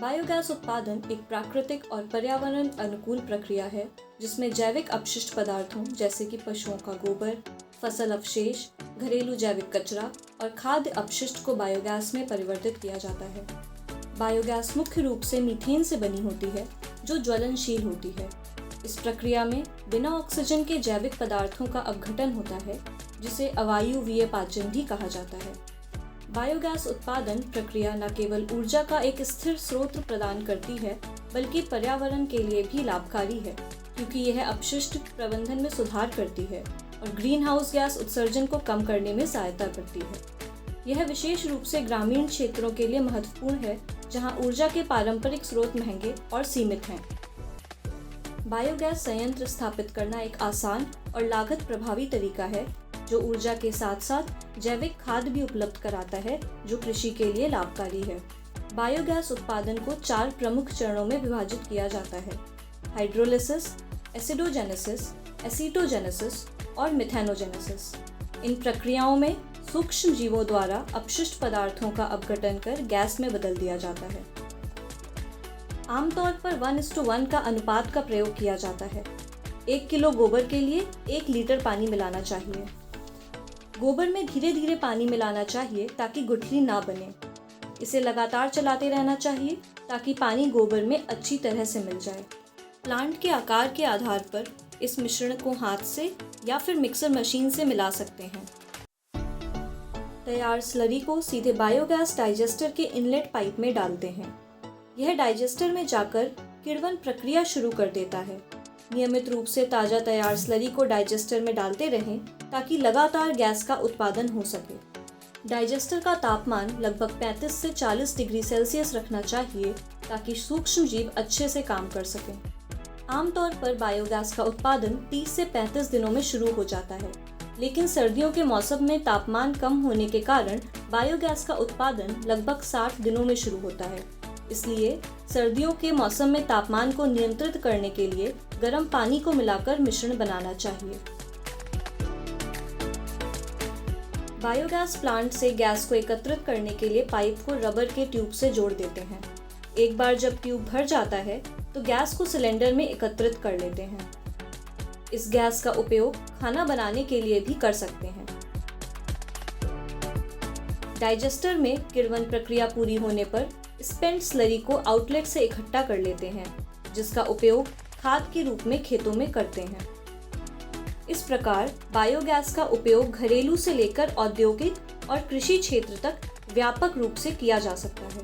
Biogas उत्पादन एक प्राकृतिक और पर्यावरण अनुकूल प्रक्रिया है जिसमें जैविक अपशिष्ट पदार्थों जैसे कि पशुओं का गोबर, फसल अवशेष, घरेलू जैविक कचरा और खाद्य अपशिष्ट को बायोगैस में परिवर्तित किया जाता है। बायोगैस मुख्य रूप से मीथेन से बनी होती है जो ज्वलनशील होती है। इस प्रक्रिया में बिना ऑक्सीजन के जैविक पदार्थों का अपघटन होता है जिसे अवायवीय पाचन भी कहा जाता है। बायोगैस उत्पादन प्रक्रिया न केवल ऊर्जा का एक स्थिर स्रोत प्रदान करती है बल्कि पर्यावरण के लिए भी लाभकारी है क्योंकि यह अपशिष्ट प्रबंधन में सुधार करती है और ग्रीन हाउस गैस उत्सर्जन को कम करने में सहायता करती है। यह विशेष रूप से ग्रामीण क्षेत्रों के लिए महत्वपूर्ण है जहां ऊर्जा के पारंपरिक स्रोत महंगे और सीमित हैं। बायोगैस संयंत्र स्थापित करना एक आसान और लागत प्रभावी तरीका है जो ऊर्जा के साथ साथ जैविक खाद भी उपलब्ध कराता है जो कृषि के लिए लाभकारी है। बायोगैस उत्पादन को 4 प्रमुख चरणों में विभाजित किया जाता है: हाइड्रोलिसिस, एसिडोजेनेसिस, एसीटोजेनेसिस और मिथेनोजेनेसिस। इन प्रक्रियाओं में सूक्ष्म जीवों द्वारा अपशिष्ट पदार्थों का अपघटन कर गैस में बदल दिया जाता है। आमतौर पर 1:1 का अनुपात का प्रयोग किया जाता है। 1 किलो गोबर के लिए 1 लीटर पानी मिलाना चाहिए। गोबर में धीरे धीरे पानी मिलाना चाहिए ताकि गुठली ना बने। इसे लगातार चलाते रहना चाहिए ताकि पानी गोबर में अच्छी तरह से मिल जाए। प्लांट के आकार के आधार पर इस मिश्रण को हाथ से या फिर मिक्सर मशीन से मिला सकते हैं। तैयार स्लरी को सीधे बायोगैस डाइजेस्टर के इनलेट पाइप में डालते हैं। यह डाइजेस्टर में जाकर किण्वन प्रक्रिया शुरू कर देता है। नियमित रूप से ताज़ा तैयार स्लरी को डाइजेस्टर में डालते रहें ताकि लगातार गैस का उत्पादन हो सके। डाइजेस्टर का तापमान लगभग 35 से 40 डिग्री सेल्सियस रखना चाहिए ताकि सूक्ष्म जीव अच्छे से काम कर सकें। आमतौर पर बायोगैस का उत्पादन 30 से 35 दिनों में शुरू हो जाता है, लेकिन सर्दियों के मौसम में तापमान कम होने के कारण बायोगैस का उत्पादन लगभग 60 दिनों में शुरू होता है। इसलिए सर्दियों के मौसम में तापमान को नियंत्रित करने के लिए गर्म पानी को मिलाकर मिश्रण बनाना चाहिए। बायोगैस प्लांट से गैस को एकत्रित करने के लिए पाइप को रबर के ट्यूब से जोड़ देते हैं। एक बार जब ट्यूब भर जाता है तो गैस को सिलेंडर में एकत्रित कर लेते हैं। इस गैस का उपयोग खाना बनाने के लिए भी कर सकते हैं। डाइजेस्टर में किण्वन प्रक्रिया पूरी होने पर स्पेंट स्लरी को आउटलेट से इकट्ठा कर लेते हैं जिसका उपयोग खाद के रूप में खेतों में करते हैं। इस प्रकार बायोगैस का उपयोग घरेलू से लेकर औद्योगिक और कृषि क्षेत्र तक व्यापक रूप से किया जा सकता है।